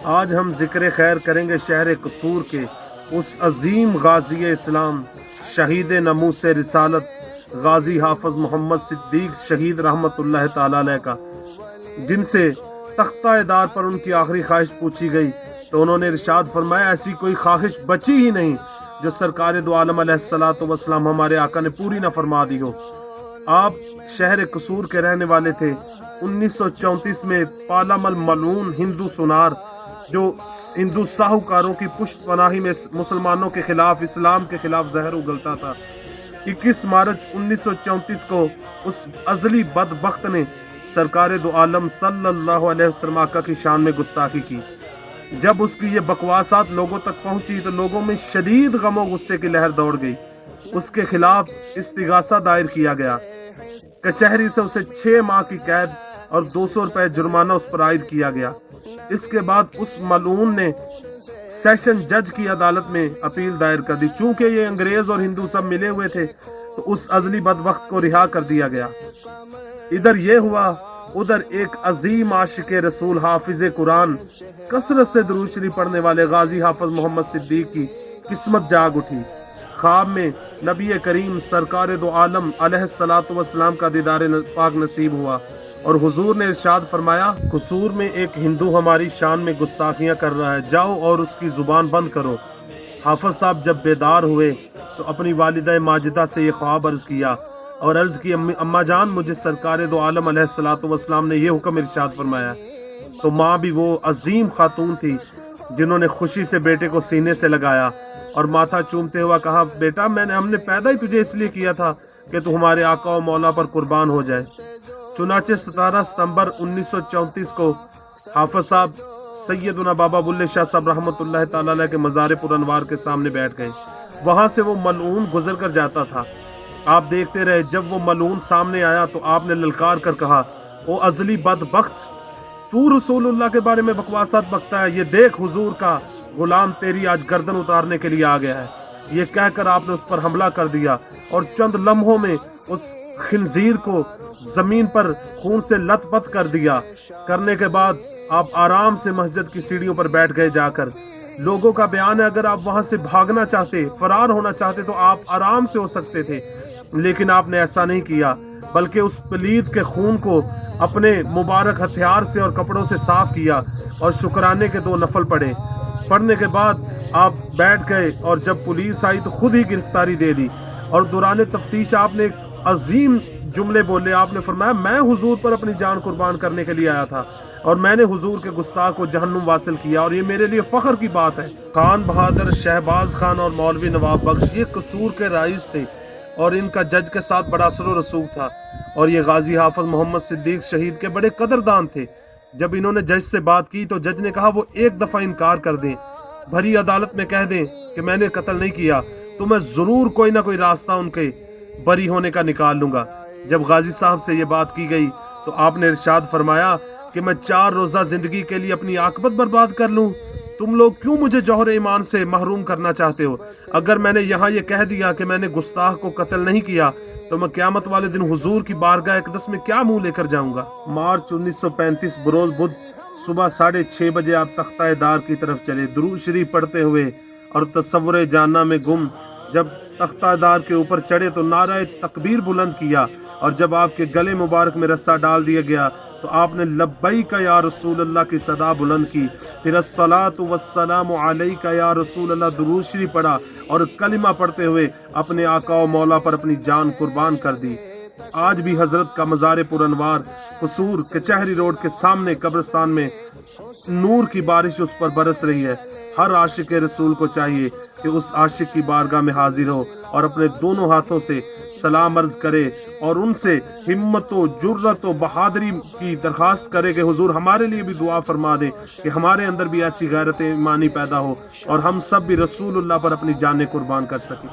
آج ہم ذکر خیر کریں گے شہر قصور کے اس عظیم غازی اسلام، شہید ناموس رسالت، غازی حافظ محمد صدیق شہید رحمت اللہ تعالی علیہ کا، جن سے تختہ دار پر ان کی آخری خواہش پوچھی گئی تو انہوں نے ارشاد فرمایا ایسی کوئی خواہش بچی ہی نہیں جو سرکار دو عالم علیہ الصلوۃ والسلام ہمارے آقا نے پوری نہ فرما دی ہو۔ آپ شہر قصور کے رہنے والے تھے۔ 1934 میں پالامل ملعون ہندو سونار جو ہندو ساہوکاروں کی پشت پناہی میں مسلمانوں کے خلاف، اسلام کے خلاف زہر اگلتا تھا، 21 مارچ 1934 کو اس ازلی بدبخت نے سرکار دو عالم صلی اللہ علیہ وسلم آقا کی شان میں گستاخی کی۔ جب اس کی یہ بکواسات لوگوں تک پہنچی تو لوگوں میں شدید غم و غصے کی لہر دوڑ گئی۔ اس کے خلاف استغاثہ دائر کیا گیا۔ کچہری سے اسے 6 ماہ کی قید اور 200 روپے جرمانہ اس پر عائد کیا گیا۔ اس کے بعد اس ملعون نے سیشن جج کی عدالت میں اپیل دائر کر دی۔ چونکہ یہ انگریز اور ہندو سب ملے ہوئے تھے تو اس ازلی بدبخت کو رہا کر دیا گیا۔ ادھر یہ ہوا، ادھر ایک عظیم عاشق رسول، حافظ قرآن، کثرت سے درود شریف پڑھنے والے غازی حافظ محمد صدیق کی قسمت جاگ اٹھی۔ خواب میں نبی کریم سرکار دو عالم علیہ الصلوۃ والسلام کا دیدار پاک نصیب ہوا اور حضور نے ارشاد فرمایا، قصور میں ایک ہندو ہماری شان میں گستاخیاں کر رہا ہے، جاؤ اور اس کی زبان بند کرو۔ حافظ صاحب جب بیدار ہوئے تو اپنی والدہ ماجدہ سے یہ خواب عرض کیا اور عرض کی، اماں جان مجھے سرکار دو عالم علیہ الصلوۃ والسلام نے یہ حکم ارشاد فرمایا۔ تو ماں بھی وہ عظیم خاتون تھی جنہوں نے خوشی سے بیٹے کو سینے سے لگایا اور ماتھا چومتے ہوا کہا، بیٹا ہم نے پیدا ہی تجھے اس لیے کیا تھا کہ تو ہمارے آقا و مولا پر قربان ہو جائے۔ چنانچہ 17 ستمبر 1934 کو حافظ صاحب سیدنا بابا بلے شاہ صاحب رحمت اللہ تعالی علیہ کے مزار پر انوار کے سامنے بیٹھ گئے۔ وہاں سے وہ ملعون گزر کر جاتا تھا۔ آپ دیکھتے رہے، جب وہ ملعون سامنے آیا تو آپ نے للکار کر کہا، او ازلی بدبخت، تو رسول اللہ کے بارے میں بکواسات بکتا ہے، یہ دیکھ حضور کا غلام تیری آج گردن اتارنے کے لیے آ گیا ہے۔ یہ کہہ کر آپ نے اس پر حملہ کر دیا اور چند لمحوں میں اس خنزیر کو زمین پر خون سے لت پت کر دیا۔ کرنے کے بعد آپ آرام سے مسجد کی سیڑھیوں پر بیٹھ گئے جا کر۔ لوگوں کا بیان ہے اگر آپ وہاں سے بھاگنا چاہتے، فرار ہونا چاہتے تو آپ آرام سے ہو سکتے تھے، لیکن آپ نے ایسا نہیں کیا، بلکہ اس پلید کے خون کو اپنے مبارک ہتھیار سے اور کپڑوں سے صاف کیا اور شکرانے کے 2 نفل پڑھے۔ پڑھنے کے بعد آپ بیٹھ گئے اور جب پولیس آئی تو خود ہی گرفتاری دے دی اور دوران تفتیش آپ نے ایک عظیم جملے بولے۔ آپ نے فرمایا، میں حضور پر اپنی جان قربان کرنے کے لیے آیا تھا اور میں نے حضور کے گستاخ کو جہنم واصل کیا اور یہ میرے لیے فخر کی بات ہے۔ خان بہادر، شہباز خان اور مولوی نواب بخش یہ قصور کے رئیس تھے اور ان کا جج کے ساتھ بڑا اثر و رسوخ تھا اور یہ غازی حافظ محمد صدیق شہید کے بڑے قدردان تھے۔ جب انہوں نے جج سے بات کی تو جج نے کہا وہ ایک دفعہ انکار کر دیں، بھری عدالت میں کہہ دیں کہ میں نے قتل نہیں کیا تو میں ضرور کوئی نہ کوئی راستہ ان کے بری ہونے کا نکال لوں گا۔ جب غازی صاحب سے یہ بات کی گئی تو آپ نے ارشاد فرمایا کہ میں 4 روزہ زندگی کے لیے اپنی عاقبت برباد کر لوں؟ تم لوگ کیوں مجھے جوہر ایمان سے محروم کرنا چاہتے ہو؟ اگر میں نے یہاں یہ کہہ دیا کہ میں نے گستاخ کو قتل نہیں کیا تو میں قیامت والے دن حضور کی بارگاہ اقدس میں کیا منہ لے کر جاؤں گا؟ مارچ 1935 بروز بدھ صبح 6:30 بجے آپ تختہ دار کی طرف چلے، درود شریف پڑھتے ہوئے اور تصور جاننا میں گم۔ جب تختہ دار کے اوپر چڑھے تو نعرہ تکبیر بلند کیا اور جب آپ کے گلے مبارک میں رسہ ڈال دیا گیا تو آپ نے لبیک یا رسول اللہ کی صدا بلند کی، پھر الصلاۃ والسلام علیک یا رسول اللہ درود شریف پڑھا اور کلمہ پڑھتے ہوئے اپنے آقا و مولا پر اپنی جان قربان کر دی۔ آج بھی حضرت کا مزار پر انوار قصور کچہری روڈ کے سامنے قبرستان میں نور کی بارش اس پر برس رہی ہے۔ ہر عاشق رسول کو چاہیے کہ اس عاشق کی بارگاہ میں حاضر ہو اور اپنے دونوں ہاتھوں سے سلام عرض کرے اور ان سے ہمت و جرت و بہادری کی درخواست کرے کہ حضور ہمارے لیے بھی دعا فرما دے کہ ہمارے اندر بھی ایسی غیرت ایمانی پیدا ہو اور ہم سب بھی رسول اللہ پر اپنی جانیں قربان کر سکیں۔